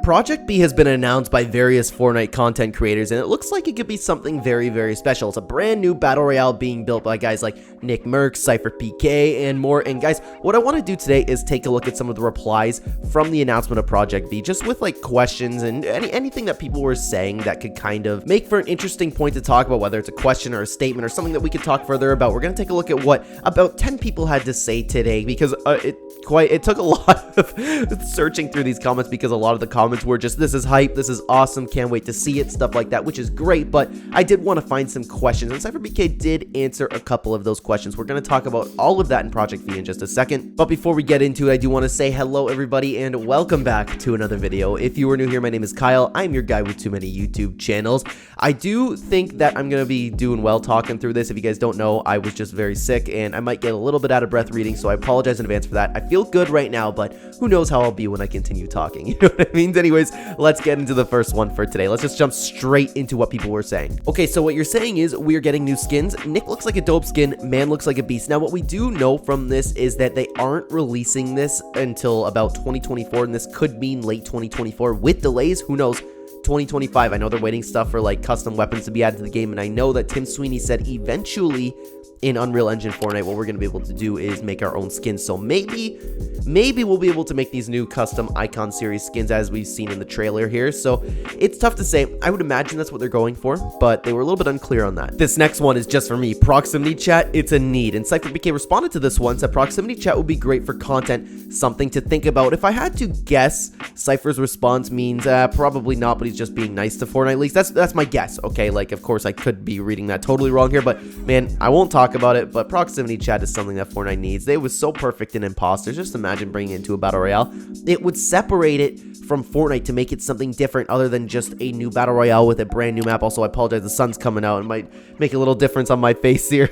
Project B has been announced by various Fortnite content creators, and it looks like it could be something very, very special. It's a brand new Battle Royale being built by guys like Nickmercs, SypherPK, and more. And guys, what I want to do today is take a look at some of the replies from the announcement of Project B, just with like questions and anything that people were saying that could kind of make for an interesting point to talk about, whether it's a question or a statement or something that we could talk further about. We're going to take a look at what about 10 people had to say today, because it took a lot of searching through these comments, because a lot of the comments were just, this is hype, this is awesome, can't wait to see it, stuff like that, which is great. But I did want to find some questions, and SypherPK did answer a couple of those questions. We're going to talk about all of that in Project B in just a second. But before we get into it, I do want to say hello everybody and welcome back to another video. If you are new here, my name is Kyle. I'm your guy with too many YouTube channels. I do think that I'm going to be doing well talking through this. If you guys don't know, I was just very sick and I might get a little bit out of breath reading, so I apologize in advance for that. I feel good right now, but who knows how I'll be when I continue talking, you know what I mean? Anyways, let's get into the first one for today. Let's just jump straight into what people were saying. Okay, so what you're saying is we're getting new skins. Nick looks like a dope skin, man looks like a beast. Now, what we do know from this is that they aren't releasing this until about 2024, and this could mean late 2024 with delays, who knows. 2025, I know they're waiting stuff for like custom weapons to be added to the game, and I know that Tim Sweeney said eventually in Unreal Engine Fortnite what we're going to be able to do is make our own skins. So maybe we'll be able to make these new custom icon series skins as we've seen in the trailer here. So it's tough to say. I would imagine that's what they're going for, but they were a little bit unclear on that. This next one is just for me. Proximity chat, it's a need. And SypherPK responded to this one, said proximity chat would be great for content, something to think about. If I had to guess, Cypher's response means probably not, but he's just being nice to Fortnite leaks. That's my guess, okay? Like, of course, I could be reading that totally wrong here, but man, I won't talk about it. But proximity chat is something that Fortnite needs. They was so perfect in Imposters. Just imagine bringing it into a Battle Royale. It would separate it from Fortnite to make it something different other than just a new Battle Royale with a brand new map. Also, I apologize, the sun's coming out and might make a little difference on my face here.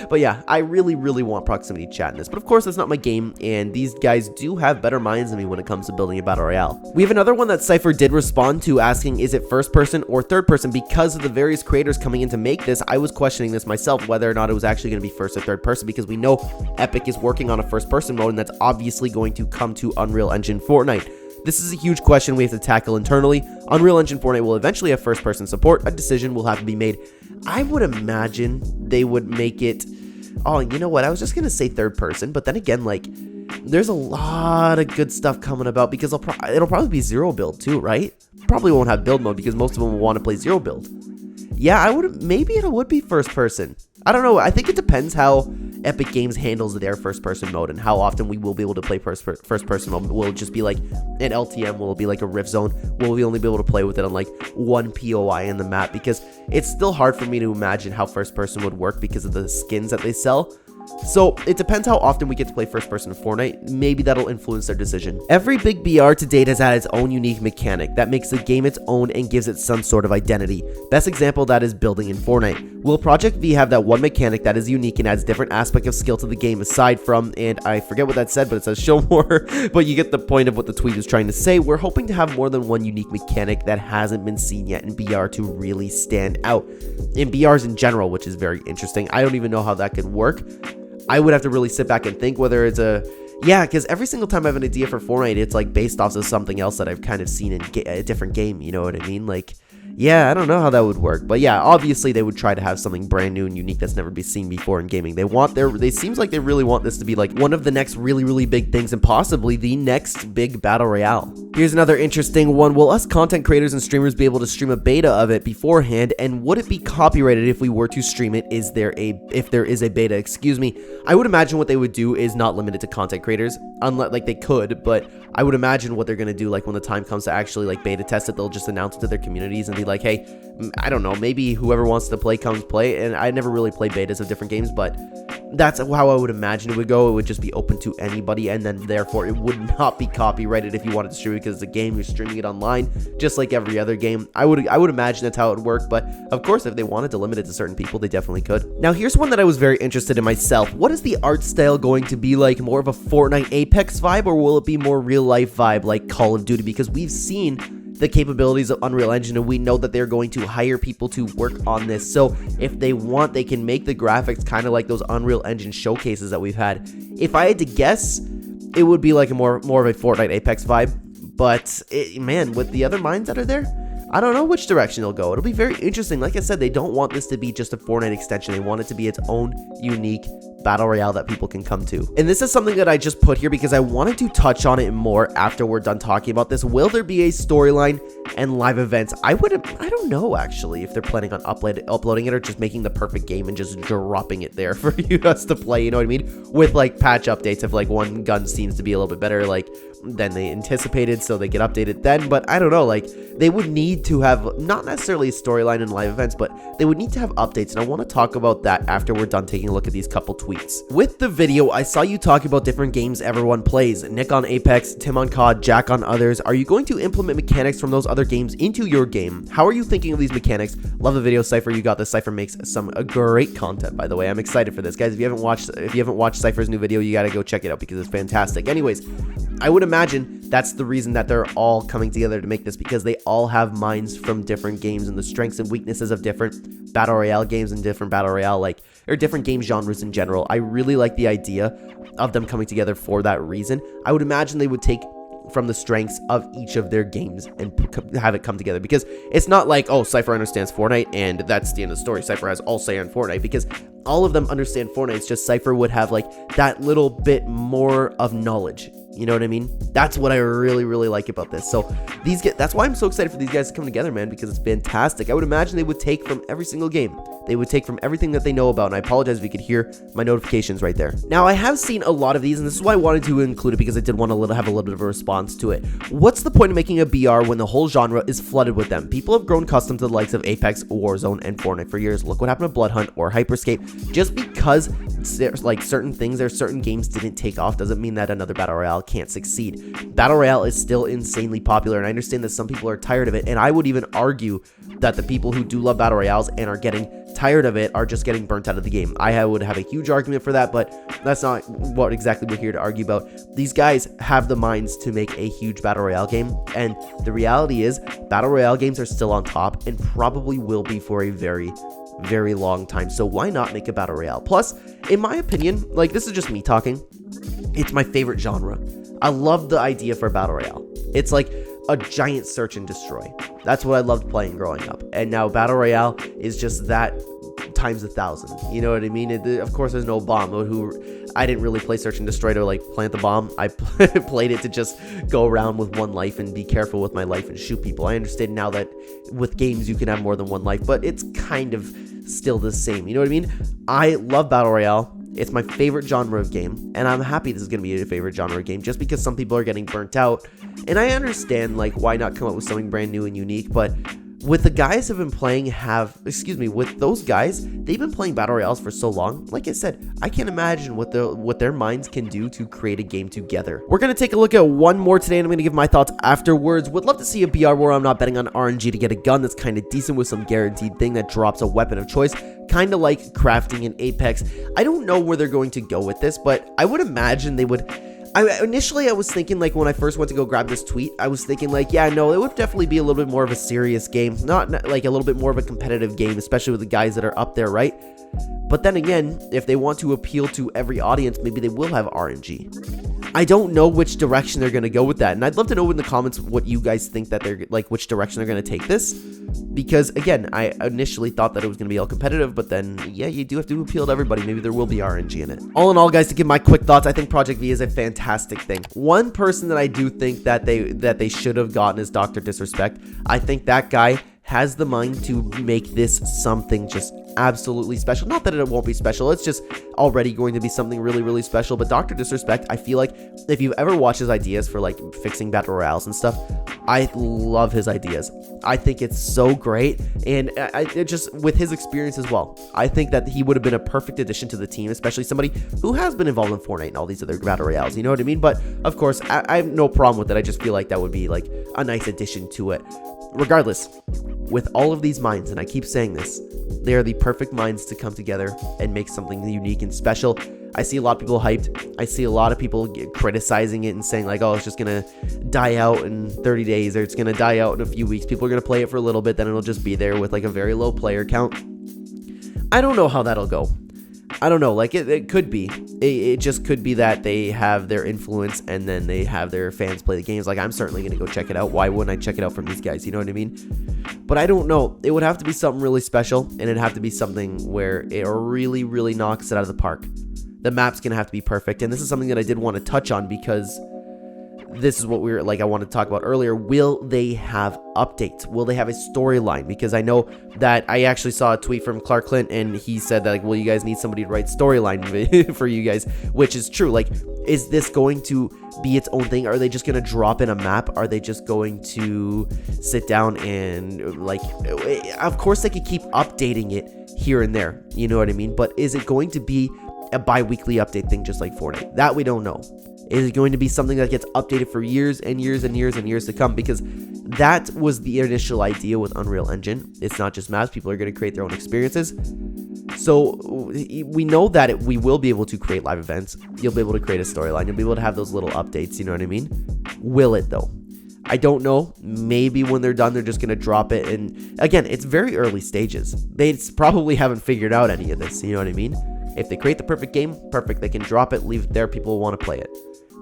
But yeah, I really want proximity chat in this. But of course, that's not my game, and these guys do have better minds than me when it comes to building a Battle Royale. We have another one that Cypher did respond to, asking, is it first person or third person? Because of the various creators coming in to make this, I was questioning this myself, whether or not it was actually going to be first or third person, because we know Epic is working on a first person mode, and that's obviously going to come to Unreal Engine Fortnite. This is a huge question we have to tackle internally. Unreal Engine Fortnite will eventually have first person support. A decision will have to be made. I would imagine they would make it, oh, you know what, I was just gonna say third person, but then again, like, there's a lot of good stuff coming about, because it'll probably be zero build too, right? Probably won't have build mode because most of them will want to play zero build. Yeah, maybe it would be first person. I don't know. I think it depends how Epic Games handles their first-person mode and how often we will be able to play first-person mode. Will it just be like an LTM? Will it be like a Rift Zone? Will we only be able to play with it on like one POI in the map? Because it's still hard for me to imagine how first-person would work because of the skins that they sell. So it depends how often we get to play first person in Fortnite. Maybe that'll influence their decision. Every big BR to date has had its own unique mechanic that makes the game its own and gives it some sort of identity. Best example of that is building in Fortnite. Will Project V have that one mechanic that is unique and adds different aspect of skill to the game aside from, and I forget what that said, but it says show more, but you get the point of what the tweet is trying to say. We're hoping to have more than one unique mechanic that hasn't been seen yet in BR to really stand out. In BRs in general, which is very interesting. I don't even know how that could work. I would have to really sit back and think whether it's because every single time I have an idea for Fortnite, it's like based off of something else that I've kind of seen in a different game, you know what I mean? Like, yeah, I don't know how that would work, but yeah, obviously they would try to have something brand new and unique that's never been seen before in gaming. They seems like they really want this to be like one of the next really big things and possibly the next big Battle Royale. Here's another interesting one. Will us content creators and streamers be able to stream a beta of it beforehand, and would it be copyrighted if we were to stream it? If there is a beta, excuse me. I would imagine what they would do is not limited to content creators, unless like they could, but I would imagine what they're going to do, like when the time comes to actually like beta test it, they'll just announce it to their communities and be like, hey, I don't know, maybe whoever wants to play comes play. And I never really played betas of different games, but that's how I would imagine it would go. It would just be open to anybody, and then therefore it would not be copyrighted if you wanted to stream it, because it's a game, you're streaming it online just like every other game. I would imagine that's how it would work, but of course if they wanted to limit it to certain people, they definitely could. Now here's one that I was very interested in myself. What is the art style going to be like? More of a Fortnite Apex vibe, or will it be more real life vibe like Call of Duty? Because we've seen the capabilities of Unreal Engine, and we know that they're going to hire people to work on this. So if they want, they can make the graphics kind of like those Unreal Engine showcases that we've had. If I had to guess, it would be like a more of a Fortnite Apex vibe. But, man, with the other mines that are there, I don't know which direction it'll go. It'll be very interesting. Like I said, they don't want this to be just a Fortnite extension. They want it to be its own unique Battle Royale that people can come to. And this is something that I just put here because I wanted to touch on it more after we're done talking about this. Will there be a storyline and live events? I don't know, actually, if they're planning on uploading it or just making the perfect game and just dropping it there for you guys to play, you know what I mean? With, like, patch updates if, like, one gun seems to be a little bit better, like, than they anticipated, so they get updated then. But I don't know, like, they would need to have not necessarily a storyline and live events, but they would need to have updates, and I want to talk about that after we're done taking a look at these couple tweets. With the video, I saw you talk about different games everyone plays. Nick on Apex, Tim on COD, Jack on others. Are you going to implement mechanics from those other games into your game? How are you thinking of these mechanics? Love the video, Cypher. You got this. Cypher makes some great content, by the way. I'm excited for this, guys. If you haven't watched Cypher's new video, you got to go check it out because it's fantastic. Anyways, I would imagine that's the reason that they're all coming together to make this, because they all have minds from different games and the strengths and weaknesses of different Battle Royale games and different Battle Royale, or different game genres in general. I really like the idea of them coming together for that reason. I would imagine they would take from the strengths of each of their games and have it come together, because it's not like, oh, Cypher understands Fortnite and that's the end of the story. Cypher has all say on Fortnite, because all of them understand Fortnite. It's just Cypher would have like that little bit more of knowledge. You know what I mean? That's what I really, really like about this. So that's why I'm so excited for these guys to come together, man, because it's fantastic. I would imagine they would take from every single game. They would take from everything that they know about, and I apologize if you could hear my notifications right there. Now, I have seen a lot of these, and this is why I wanted to include it, because I did want to have a little bit of a response to it. What's the point of making a BR when the whole genre is flooded with them? People have grown accustomed to the likes of Apex, Warzone, and Fortnite for years. Look what happened to Blood Hunt or Hyperscape. Just because there's like certain games didn't take off doesn't mean that another Battle Royale can't succeed. Battle Royale is still insanely popular, and I understand that some people are tired of it, and I would even argue that the people who do love Battle Royales and are getting tired of it are just getting burnt out of the game. I would have a huge argument for that, but that's not what exactly we're here to argue about. These guys have the minds to make a huge Battle Royale game, and the reality is Battle Royale games are still on top and probably will be for a very, very long time. So why not make a Battle Royale? Plus, in my opinion, like, this is just me talking, it's my favorite genre. I love the idea for Battle Royale. It's like a giant search and destroy. That's what I loved playing growing up. And now Battle Royale is just that times 1,000. You know what I mean? Of course, there's no bomb. I didn't really play search and destroy to like plant the bomb. I played it to just go around with one life and be careful with my life and shoot people. I understand now that with games you can have more than one life, but it's kind of still the same. You know what I mean? I love Battle Royale. It's my favorite genre of game, and I'm happy this is going to be a favorite genre of game just because some people are getting burnt out, and I understand, like, why not come up with something brand new and unique, but with the guys have been playing with those guys, they've been playing Battle Royales for so long. Like I said, I can't imagine what their minds can do to create a game together. We're going to take a look at one more today, and I'm going to give my thoughts afterwards. Would love to see a BR where I'm not betting on RNG to get a gun that's kind of decent with some guaranteed thing that drops a weapon of choice, kind of like crafting in Apex. I don't know where they're going to go with this, but I would imagine they would... Initially, I was thinking, like, when I first went to go grab this tweet, I was thinking, like, yeah, no, it would definitely be a little bit more of a serious game. Not like a little bit more of a competitive game, especially with the guys that are up there, right? But then again, if they want to appeal to every audience, maybe they will have RNG. I don't know which direction they're going to go with that. And I'd love to know in the comments what you guys think that they're, like, which direction they're going to take this. Because, again, I initially thought that it was going to be all competitive, but then, yeah, you do have to appeal to everybody. Maybe there will be RNG in it. All in all, guys, to give my quick thoughts, I think Project V is a fantastic thing. One person that I do think that they should have gotten is Dr. Disrespect. I think that guy has the mind to make this something just absolutely special. Not that it won't be special, it's just already going to be something really, really special. But Dr. Disrespect, I feel like if you've ever watched his ideas for like fixing Battle Royales and stuff, I love his ideas. I think it's so great, and it just with his experience as well, I think that he would have been a perfect addition to the team, especially somebody who has been involved in Fortnite and all these other Battle Royales, you know what I mean? But of course, I have no problem with it. I just feel like that would be like a nice addition to it. Regardless, with all of these minds, and I keep saying this, they are the perfect minds to come together and make something unique and special. I see a lot of people hyped. I see a lot of people criticizing it and saying like, oh, it's just going to die out in 30 days or it's going to die out in a few weeks. People are going to play it for a little bit, then it'll just be there with like a very low player count. I don't know how that'll go. I don't know, like it could be. It just could be that they have their influence and then they have their fans play the games. Like, I'm certainly going to go check it out. Why wouldn't I check it out from these guys? You know what I mean? But I don't know. It would have to be something really special, and it'd have to be something where it really, really knocks it out of the park. The map's going to have to be perfect, and this is something that I did want to touch on because this is what I wanted to talk about earlier. Will they have updates? Will they have a storyline? Because I know that I actually saw a tweet from Clark Clint, and he said that, like, well, you guys need somebody to write storyline for you guys, which is true. Like, is this going to be its own thing? Are they just going to drop in a map? Are they just going to sit down and, like, of course they could keep updating it here and there, you know what I mean? But is it going to be a bi-weekly update thing just like Fortnite? That we don't know. Is it going to be something that gets updated for years and years and years and years to come? Because that was the initial idea with Unreal Engine. It's not just maps. People are going to create their own experiences. So we know that we will be able to create live events. You'll be able to create a storyline. You'll be able to have those little updates. You know what I mean? Will it, though? I don't know. Maybe when they're done, they're just going to drop it. And again, it's very early stages. They probably haven't figured out any of this. You know what I mean? If they create the perfect game, perfect. They can drop it, leave it there. People will want to play it.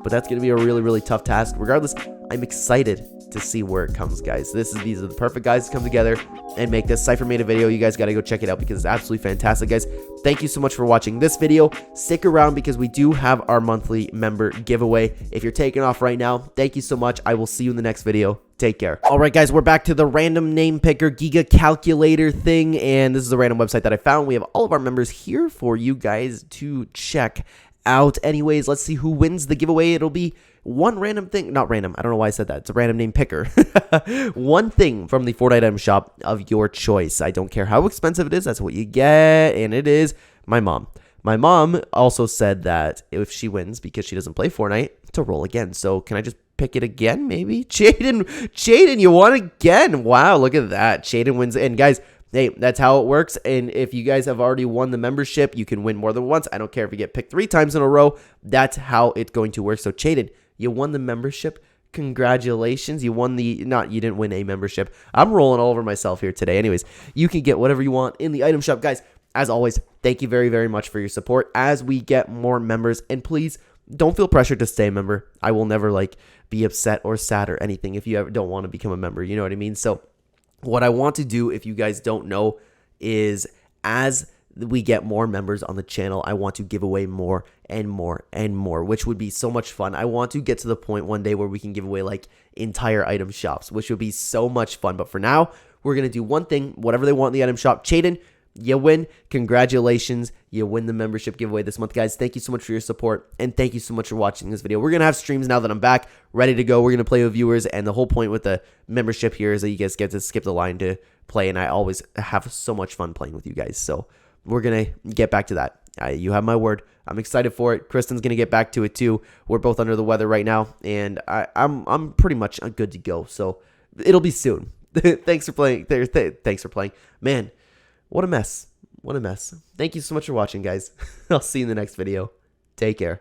But that's going to be a really, really tough task. Regardless, I'm excited to see where it comes, guys. These are the perfect guys to come together and make this. Sypher made a video. You guys got to go check it out because it's absolutely fantastic, guys. Thank you so much for watching this video. Stick around because we do have our monthly member giveaway. If you're taking off right now, thank you so much. I will see you in the next video. Take care. All right, guys, we're back to the random name picker Giga Calculator thing, and this is a random website that I found. We have all of our members here for you guys to check out. Anyways, let's see who wins the giveaway. It'll be one random thing, not random, I don't know why I said that, it's a random name picker. One thing from the Fortnite item shop of your choice. I don't care how expensive it is, that's what you get, and it is my mom. My mom also said that if she wins, because she doesn't play Fortnite, to roll again. So can I just pick it again, maybe? Jaden, you won again. Wow, look at that. Jaden wins, and guys, hey, that's how it works. And if you guys have already won the membership, you can win more than once. I don't care if you get picked 3 times in a row. That's how it's going to work. So, Jaden, you won the membership. Congratulations. You won you didn't win a membership. I'm rolling all over myself here today. Anyways, you can get whatever you want in the item shop. Guys, as always, thank you very, very much for your support as we get more members. And please, don't feel pressured to stay a member. I will never, be upset or sad or anything if you ever don't want to become a member. You know what I mean? So, what I want to do, if you guys don't know, is as we get more members on the channel, I want to give away more and more and more, which would be so much fun. I want to get to the point one day where we can give away entire item shops, which would be so much fun. But for now, we're going to do one thing, whatever they want in the item shop. Jaden, you win. Congratulations. You win the membership giveaway this month, guys. Thank you so much for your support, and thank you so much for watching this video. We're going to have streams now that I'm back, ready to go. We're going to play with viewers, and the whole point with the membership here is that you guys get to skip the line to play, and I always have so much fun playing with you guys. So we're going to get back to that. You have my word. I'm excited for it. Kristen's going to get back to it too. We're both under the weather right now, and I'm pretty much good to go. So it'll be soon. Thanks for playing. Thanks for playing. Man, what a mess. What a mess. Thank you so much for watching, guys. I'll see you in the next video. Take care.